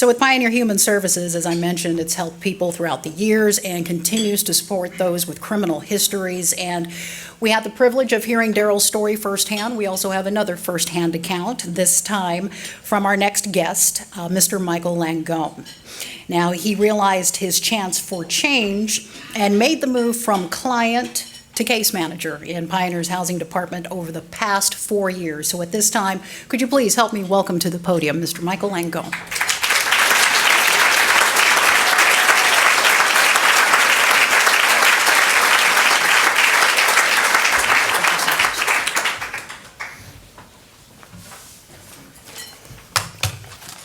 So with Pioneer Human Services, as I mentioned, it's helped people throughout the years and continues to support those with criminal histories. And we had the privilege of hearing Daryl's story firsthand. We also have another firsthand account, this time from our next guest, Mr. Michael Langone. Now, he realized his chance for change and made the move from client to case manager in Pioneer's Housing Department over the past 4 years. So at this time, could you please help me welcome to the podium Mr. Michael Langone.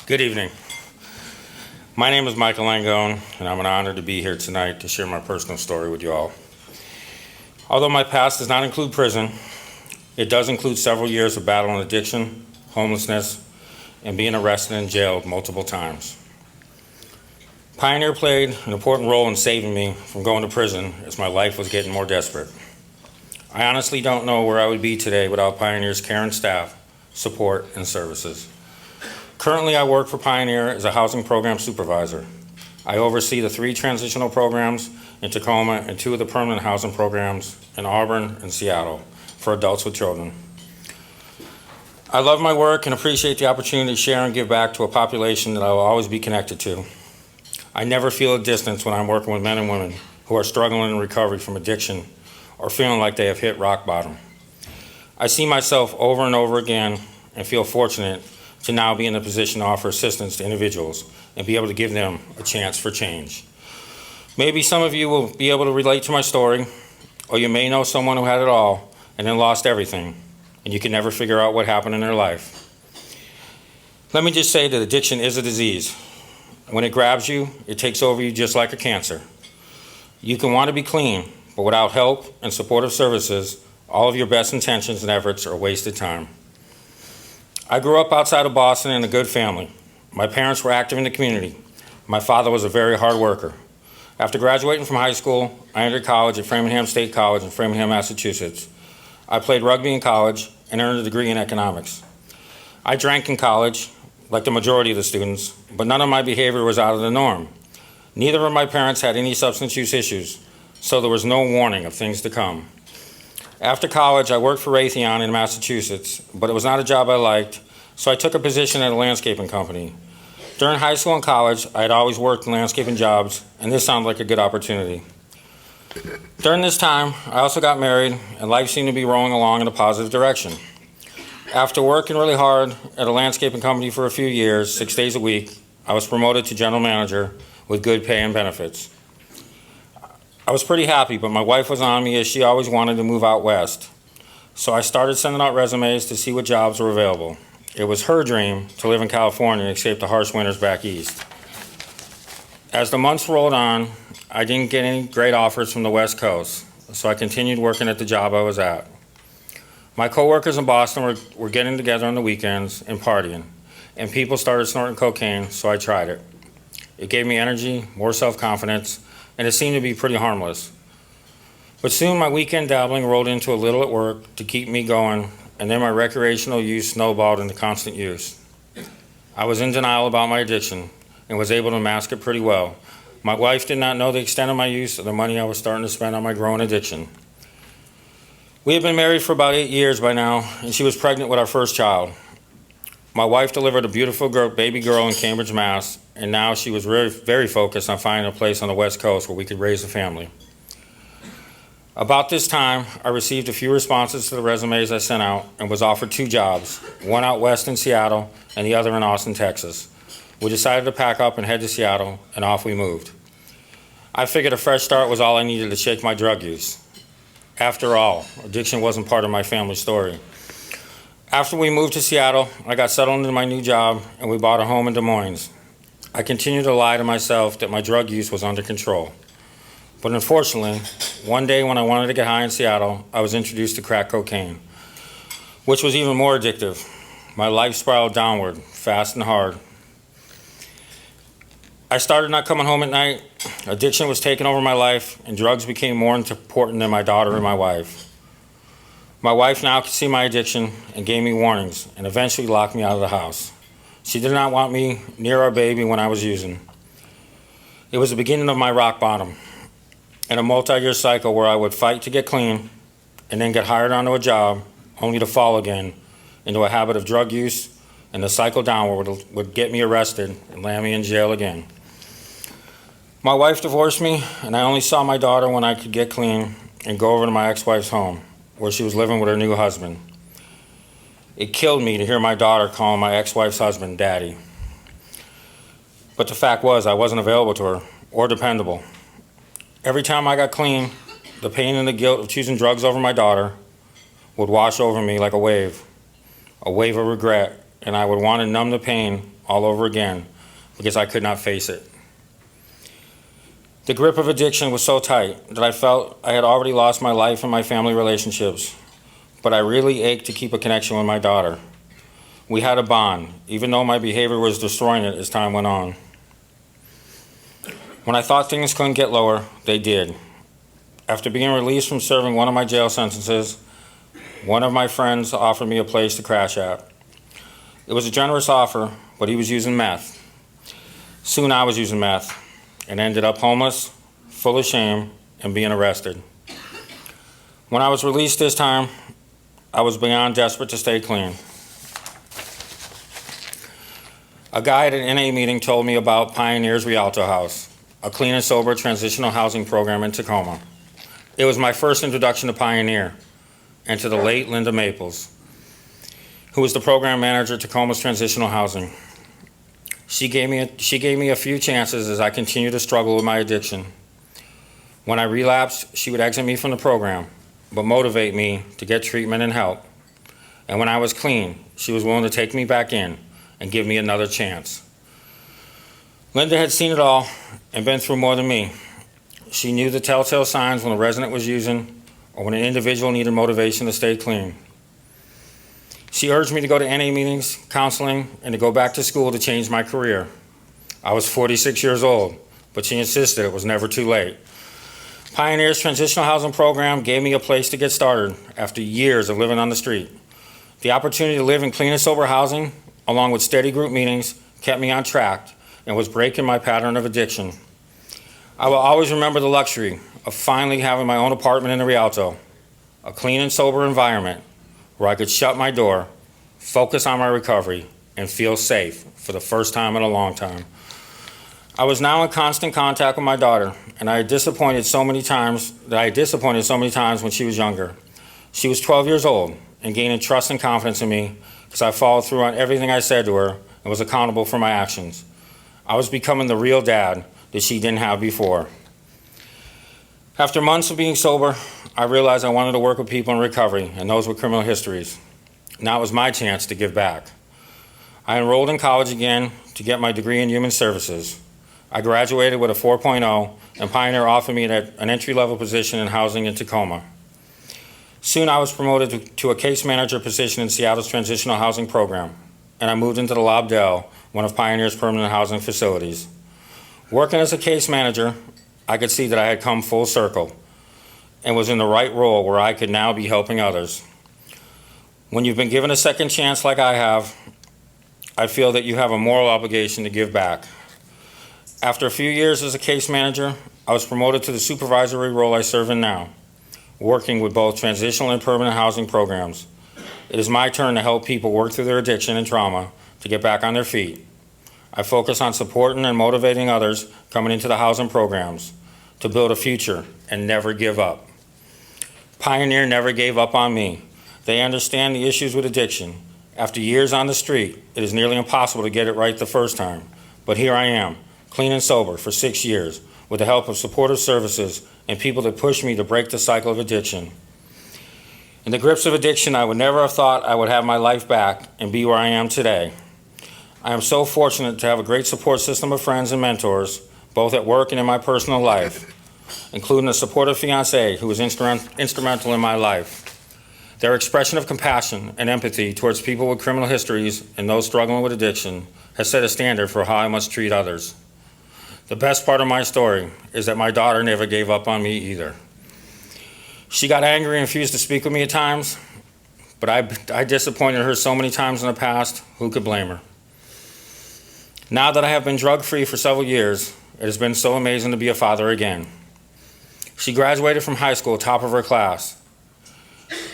Good evening. My name is Michael Langone, and I'm an honor to be here tonight to share my personal story with you all. Although my past does not include prison, it does include several years of battling addiction, homelessness, and being arrested and jailed multiple times. Pioneer played an important role in saving me from going to prison as my life was getting more desperate. I honestly don't know where I would be today without Pioneer's care and staff, support, and services. Currently, I work for Pioneer as a housing program supervisor. I oversee the 3 transitional programs in Tacoma and 2 of the permanent housing programs in Auburn and Seattle for adults with children. I love my work and appreciate the opportunity to share and give back to a population that I will always be connected to. I never feel a distance when I'm working with men and women who are struggling in recovery from addiction or feeling like they have hit rock bottom. I see myself over and over again and feel fortunate to now be in a position to offer assistance to individuals and be able to give them a chance for change. Maybe some of you will be able to relate to my story, or you may know someone who had it all and then lost everything, and you can never figure out what happened in their life. Let me just say that addiction is a disease. When it grabs you, it takes over you just like a cancer. You can want to be clean, but without help and supportive services, all of your best intentions and efforts are wasted time. I grew up outside of Boston in a good family. My parents were active in the community. My father was a very hard worker. After graduating from high school, I entered college at Framingham State College in Framingham, Massachusetts. I played rugby in college and earned a degree in economics. I drank in college, like the majority of the students, but none of my behavior was out of the norm. Neither of my parents had any substance use issues, so there was no warning of things to come. After college, I worked for Raytheon in Massachusetts, but it was not a job I liked, so I took a position at a landscaping company. During high school and college, I had always worked in landscaping jobs, and this sounded like a good opportunity. During this time, I also got married, and life seemed to be rolling along in a positive direction. After working really hard at a landscaping company for a few years, 6 days a week, I was promoted to general manager with good pay and benefits. I was pretty happy, but my wife was on me as she always wanted to move out west. So I started sending out resumes to see what jobs were available. It was her dream to live in California and escape the harsh winters back east. As the months rolled on, I didn't get any great offers from the West Coast, so I continued working at the job I was at. My coworkers in Boston were getting together on the weekends and partying, and people started snorting cocaine, so I tried it. It gave me energy, more self-confidence, and it seemed to be pretty harmless. But soon my weekend dabbling rolled into a little at work to keep me going, and then my recreational use snowballed into constant use. I was in denial about my addiction and was able to mask it pretty well. My wife did not know the extent of my use or the money I was starting to spend on my growing addiction. We had been married for about 8 years by now, and she was pregnant with our first child. My wife delivered a beautiful baby girl in Cambridge, Mass., and now she was very focused on finding a place on the West Coast where we could raise a family. About this time, I received a few responses to the resumes I sent out and was offered 2 jobs, one out west in Seattle and the other in Austin, Texas. We decided to pack up and head to Seattle, and off we moved. I figured a fresh start was all I needed to shake my drug use. After all, addiction wasn't part of my family story. After we moved to Seattle, I got settled into my new job, and we bought a home in Des Moines. I continued to lie to myself that my drug use was under control. But unfortunately, one day when I wanted to get high in Seattle, I was introduced to crack cocaine, which was even more addictive. My life spiraled downward, fast and hard. I started not coming home at night. Addiction was taking over my life, and drugs became more important than my daughter and my wife. My wife now could see my addiction and gave me warnings and eventually locked me out of the house. She did not want me near our baby when I was using. It was the beginning of my rock bottom in a multi-year cycle where I would fight to get clean and then get hired onto a job only to fall again into a habit of drug use, and the cycle downward would get me arrested and land me in jail again. My wife divorced me, and I only saw my daughter when I could get clean and go over to my ex-wife's home, where she was living with her new husband. It killed me to hear my daughter calling my ex-wife's husband daddy. But the fact was, I wasn't available to her or dependable. Every time I got clean, the pain and the guilt of choosing drugs over my daughter would wash over me like a wave of regret, and I would want to numb the pain all over again because I could not face it. The grip of addiction was so tight that I felt I had already lost my life and my family relationships, but I really ached to keep a connection with my daughter. We had a bond, even though my behavior was destroying it as time went on. When I thought things couldn't get lower, they did. After being released from serving one of my jail sentences, one of my friends offered me a place to crash at. It was a generous offer, but he was using meth. Soon I was using meth and ended up homeless, full of shame, and being arrested. When I was released this time, I was beyond desperate to stay clean. A guy at an NA meeting told me about Pioneers Rialto House, a clean and sober transitional housing program in Tacoma. It was my first introduction to Pioneer and to the late Linda Maples, who was the program manager at Tacoma's transitional housing. She gave me a few chances as I continued to struggle with my addiction. When I relapsed, she would exit me from the program, but motivate me to get treatment and help. And when I was clean, she was willing to take me back in and give me another chance. Linda had seen it all and been through more than me. She knew the telltale signs when a resident was using or when an individual needed motivation to stay clean. She urged me to go to NA meetings, counseling, and to go back to school to change my career. I was 46 years old, but she insisted it was never too late. Pioneer's transitional housing program gave me a place to get started after years of living on the street. The opportunity to live in clean and sober housing, along with steady group meetings, kept me on track and was breaking my pattern of addiction. I will always remember the luxury of finally having my own apartment in the Rialto, a clean and sober environment where I could shut my door, focus on my recovery, and feel safe for the first time in a long time. I was now in constant contact with my daughter, and I had disappointed so many times when she was younger. She was 12 years old and gaining trust and confidence in me because I followed through on everything I said to her and was accountable for my actions. I was becoming the real dad that she didn't have before. After months of being sober, I realized I wanted to work with people in recovery and those with criminal histories. Now it was my chance to give back. I enrolled in college again to get my degree in human services. I graduated with a 4.0, and Pioneer offered me an entry-level position in housing in Tacoma. Soon I was promoted to a case manager position in Seattle's transitional housing program, and I moved into the Lobdell, one of Pioneer's permanent housing facilities. Working as a case manager, I could see that I had come full circle and was in the right role where I could now be helping others. When you've been given a second chance like I have, I feel that you have a moral obligation to give back. After a few years as a case manager, I was promoted to the supervisory role I serve in now, working with both transitional and permanent housing programs. It is my turn to help people work through their addiction and trauma to get back on their feet. I focus on supporting and motivating others coming into the housing programs to build a future and never give up. Pioneer never gave up on me. They understand the issues with addiction. After years on the street, it is nearly impossible to get it right the first time. But here I am, clean and sober for 6 years, with the help of supportive services and people that push me to break the cycle of addiction. In the grips of addiction, I would never have thought I would have my life back and be where I am today. I am so fortunate to have a great support system of friends and mentors, both at work and in my personal life, including a supportive fiancé who was instrumental in my life. Their expression of compassion and empathy towards people with criminal histories and those struggling with addiction has set a standard for how I must treat others. The best part of my story is that my daughter never gave up on me either. She got angry and refused to speak with me at times, but I disappointed her so many times in the past, who could blame her? Now that I have been drug-free for several years, it has been so amazing to be a father again. She graduated from high school top of her class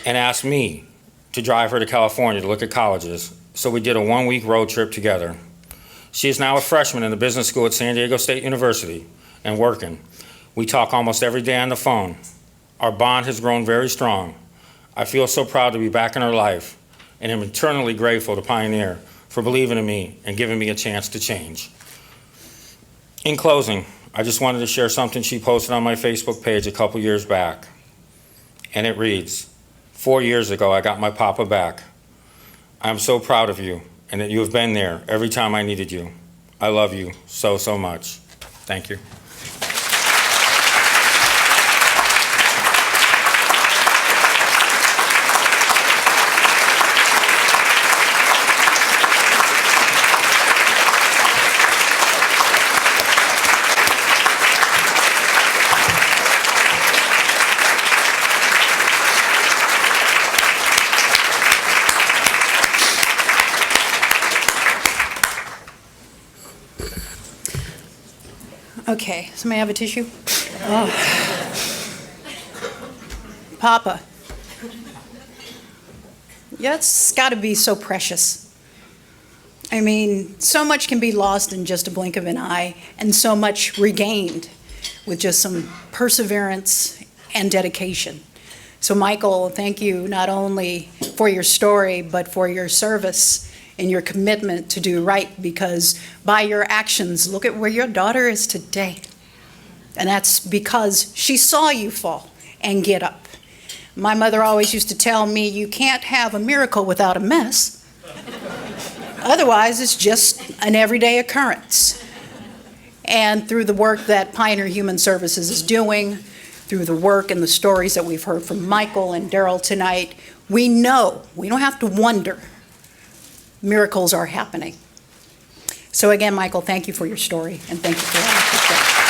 and asked me to drive her to California to look at colleges, so we did a one-week road trip together. She is now a freshman in the business school at San Diego State University and working. We talk almost every day on the phone. Our bond has grown very strong. I feel so proud to be back in her life and am eternally grateful to Pioneer for believing in me and giving me a chance to change. In closing, I just wanted to share something she posted on my Facebook page a couple years back. And it reads, 4 years ago, I got my papa back. I am so proud of you and that you have been there every time I needed you. I love you so, so much. Thank you. Okay, somebody have a tissue? Oh. Papa. Yeah, it's got to be so precious. I mean, so much can be lost in just a blink of an eye, and so much regained with just some perseverance and dedication. So, Michael, thank you not only for your story, but for your service and your commitment to do right, because by your actions, look at where your daughter is today. And that's because she saw you fall and get up. My mother always used to tell me, you can't have a miracle without a mess. Otherwise, it's just an everyday occurrence. And through the work that Pioneer Human Services is doing, through the work and the stories that we've heard from Michael and Daryl tonight, we know, we don't have to wonder, miracles are happening. So again, Michael, thank you for your story, and thank you for all that you've done.